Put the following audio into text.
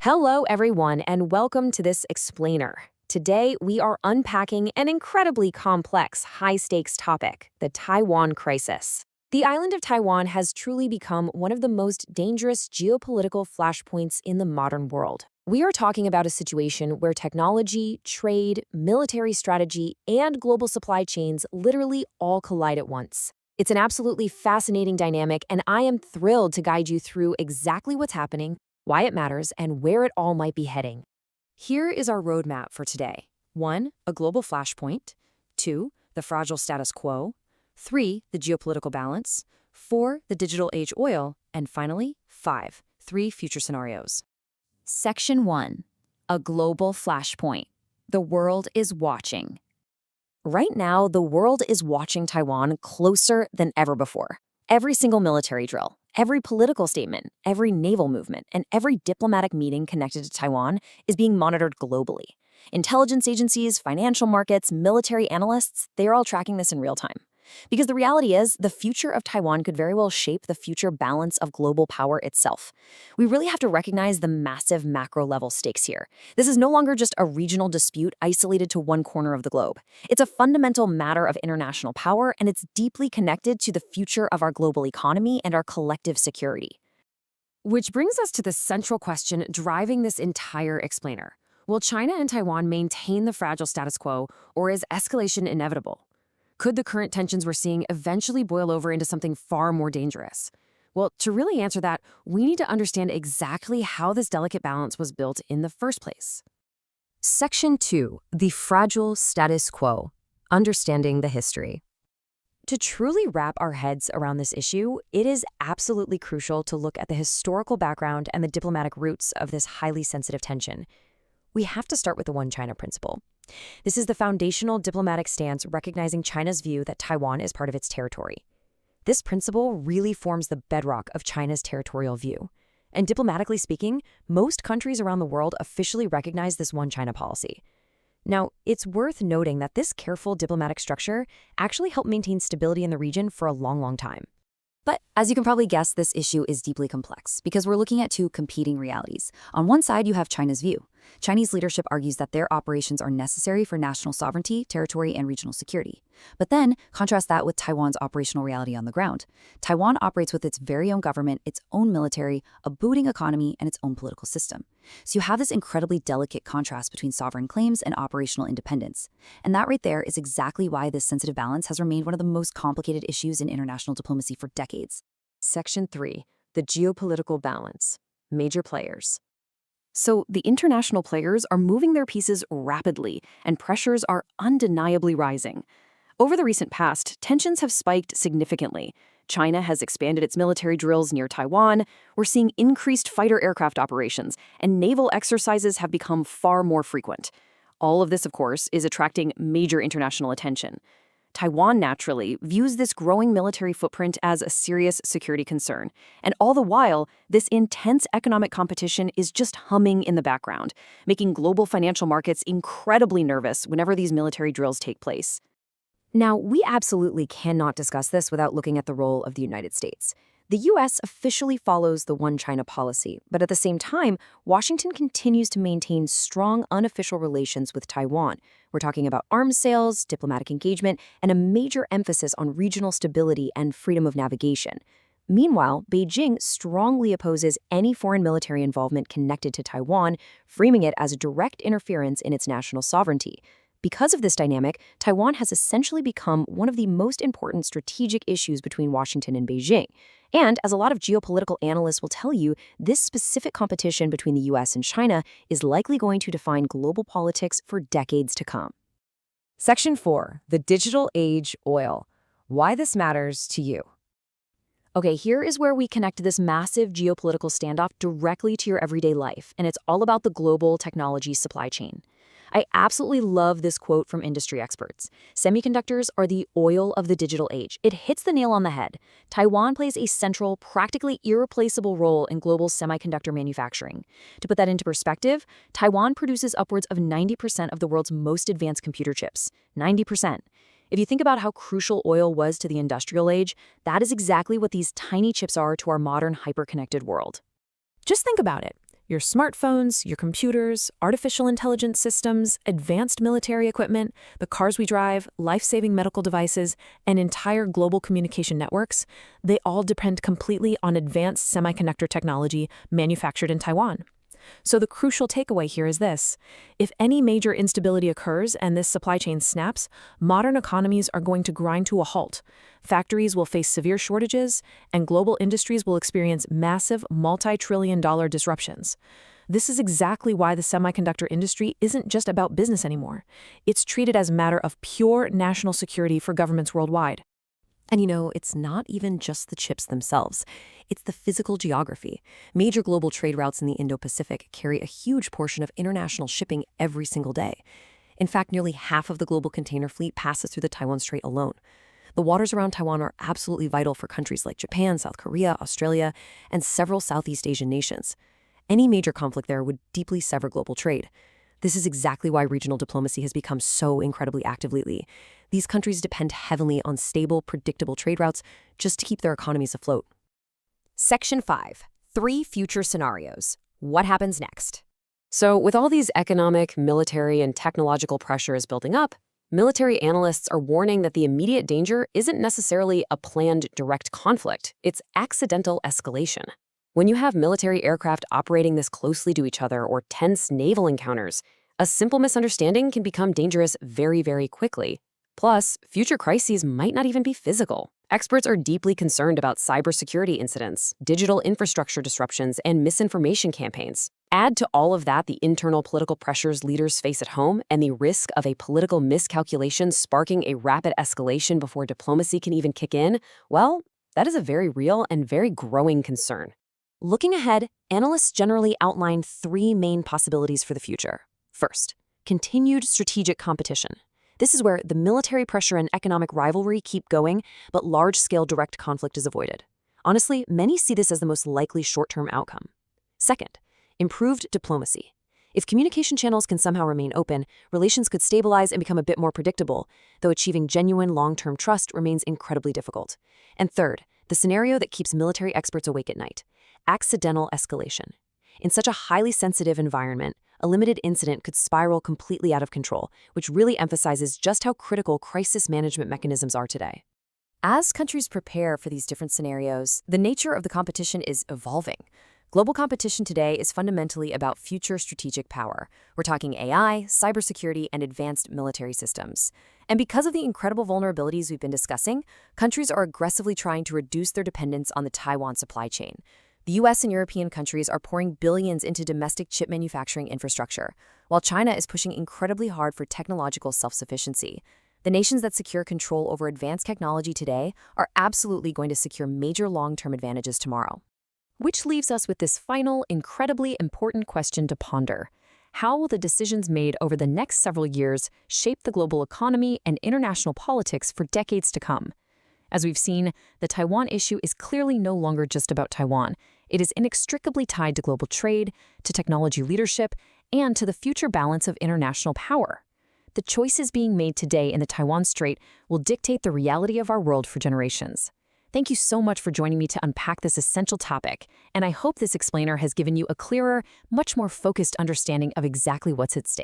Hello, everyone, and welcome to this explainer. Today, we are unpacking an incredibly complex, high-stakes topic, the Taiwan crisis. The island of Taiwan has truly become one of the most dangerous geopolitical flashpoints in the modern world. We are talking about a situation where technology, trade, military strategy, and global supply chains literally all collide at once. It's an absolutely fascinating dynamic, and I am thrilled to guide you through exactly what's happening, why it matters, and where it all might be heading. Here is our roadmap for today. 1. A global flashpoint. 2. The fragile status quo. 3. The geopolitical balance. 4. The digital age oil. And finally, 5. 3 future scenarios. Section 1. A global flashpoint. The world is watching. Right now, the world is watching Taiwan closer than ever before. Every single military drill, every political statement, every naval movement, and every diplomatic meeting connected to Taiwan is being monitored globally. Intelligence agencies, financial markets, military analysts, they are all tracking this in real time. Because the reality is, the future of Taiwan could very well shape the future balance of global power itself. We really have to recognize the massive macro-level stakes here. This is no longer just a regional dispute isolated to one corner of the globe. It's a fundamental matter of international power, and it's deeply connected to the future of our global economy and our collective security. Which brings us to the central question driving this entire explainer. Will China and Taiwan maintain the fragile status quo, or is escalation inevitable? Could the current tensions we're seeing eventually boil over into something far more dangerous? Well, to really answer that, we need to understand exactly how this delicate balance was built in the first place. Section 2. The fragile status quo. Understanding the history. To truly wrap our heads around this issue, it is absolutely crucial to look at the historical background and the diplomatic roots of this highly sensitive tension. We have to start with the One China principle. This is the foundational diplomatic stance recognizing China's view that Taiwan is part of its territory. This principle really forms the bedrock of China's territorial view. And diplomatically speaking, most countries around the world officially recognize this One China policy. Now, it's worth noting that this careful diplomatic structure actually helped maintain stability in the region for a long time. But as you can probably guess, this issue is deeply complex because we're looking at two competing realities. On one side, you have China's view. Chinese leadership argues that their operations are necessary for national sovereignty, territory, and regional security. But then, contrast that with Taiwan's operational reality on the ground. Taiwan operates with its very own government, its own military, a booming economy, and its own political system. So you have this incredibly delicate contrast between sovereign claims and operational independence. And that right there is exactly why this sensitive balance has remained one of the most complicated issues in international diplomacy for decades. Section 3. The geopolitical balance. Major players. So the international players are moving their pieces rapidly, and pressures are undeniably rising. Over the recent past, tensions have spiked significantly. China has expanded its military drills near Taiwan. We're seeing increased fighter aircraft operations, and naval exercises have become far more frequent. All of this, of course, is attracting major international attention. Taiwan, naturally, views this growing military footprint as a serious security concern. And all the while, this intense economic competition is just humming in the background, making global financial markets incredibly nervous whenever these military drills take place. Now, we absolutely cannot discuss this without looking at the role of the United States. The U.S. officially follows the One China policy, but at the same time, Washington continues to maintain strong unofficial relations with Taiwan. We're talking about arms sales, diplomatic engagement, and a major emphasis on regional stability and freedom of navigation. Meanwhile, Beijing strongly opposes any foreign military involvement connected to Taiwan, framing it as a direct interference in its national sovereignty. Because of this dynamic, Taiwan has essentially become one of the most important strategic issues between Washington and Beijing. And as a lot of geopolitical analysts will tell you, this specific competition between the US and China is likely going to define global politics for decades to come. Section 4. The digital age oil. Why this matters to you. Okay, here is where we connect this massive geopolitical standoff directly to your everyday life, and it's all about the global technology supply chain. I absolutely love this quote from industry experts. Semiconductors are the oil of the digital age. It hits the nail on the head. Taiwan plays a central, practically irreplaceable role in global semiconductor manufacturing. To put that into perspective, Taiwan produces upwards of 90% of the world's most advanced computer chips. 90%. If you think about how crucial oil was to the industrial age, that is exactly what these tiny chips are to our modern hyper-connected world. Just think about it. Your smartphones, your computers, artificial intelligence systems, advanced military equipment, the cars we drive, life-saving medical devices, and entire global communication networks, they all depend completely on advanced semiconductor technology manufactured in Taiwan. So the crucial takeaway here is this. If any major instability occurs and this supply chain snaps, modern economies are going to grind to a halt. Factories will face severe shortages, and global industries will experience massive multi-trillion-dollar disruptions. This is exactly why the semiconductor industry isn't just about business anymore. It's treated as a matter of pure national security for governments worldwide. And it's not even just the chips themselves. It's the physical geography. Major global trade routes in the Indo-Pacific carry a huge portion of international shipping every single day. In fact, nearly half of the global container fleet passes through the Taiwan Strait alone. The waters around Taiwan are absolutely vital for countries like Japan, South Korea, Australia, and several Southeast Asian nations. Any major conflict there would deeply sever global trade. This is exactly why regional diplomacy has become so incredibly active lately. These countries depend heavily on stable, predictable trade routes just to keep their economies afloat. Section 5. 3 future scenarios. What happens next? So, with all these economic, military, and technological pressures building up, military analysts are warning that the immediate danger isn't necessarily a planned direct conflict, it's accidental escalation. When you have military aircraft operating this closely to each other or tense naval encounters, a simple misunderstanding can become dangerous very, very quickly. Plus, future crises might not even be physical. Experts are deeply concerned about cybersecurity incidents, digital infrastructure disruptions, and misinformation campaigns. Add to all of that the internal political pressures leaders face at home and the risk of a political miscalculation sparking a rapid escalation before diplomacy can even kick in, well, that is a very real and very growing concern. Looking ahead, analysts generally outline 3 main possibilities for the future. First, continued strategic competition. This is where the military pressure and economic rivalry keep going, but large-scale direct conflict is avoided. Honestly, many see this as the most likely short-term outcome. Second, improved diplomacy. If communication channels can somehow remain open, relations could stabilize and become a bit more predictable, though achieving genuine long-term trust remains incredibly difficult. And third, the scenario that keeps military experts awake at night. Accidental escalation. In such a highly sensitive environment, a limited incident could spiral completely out of control, which really emphasizes just how critical crisis management mechanisms are today. As countries prepare for these different scenarios, the nature of the competition is evolving. Global competition today is fundamentally about future strategic power. We're talking AI, cybersecurity, and advanced military systems. And because of the incredible vulnerabilities we've been discussing, countries are aggressively trying to reduce their dependence on the Taiwan supply chain. The US and European countries are pouring billions into domestic chip manufacturing infrastructure, while China is pushing incredibly hard for technological self-sufficiency. The nations that secure control over advanced technology today are absolutely going to secure major long-term advantages tomorrow. Which leaves us with this final, incredibly important question to ponder. How will the decisions made over the next several years shape the global economy and international politics for decades to come? As we've seen, the Taiwan issue is clearly no longer just about Taiwan. It is inextricably tied to global trade, to technology leadership, and to the future balance of international power. The choices being made today in the Taiwan Strait will dictate the reality of our world for generations. Thank you so much for joining me to unpack this essential topic, and I hope this explainer has given you a clearer, much more focused understanding of exactly what's at stake.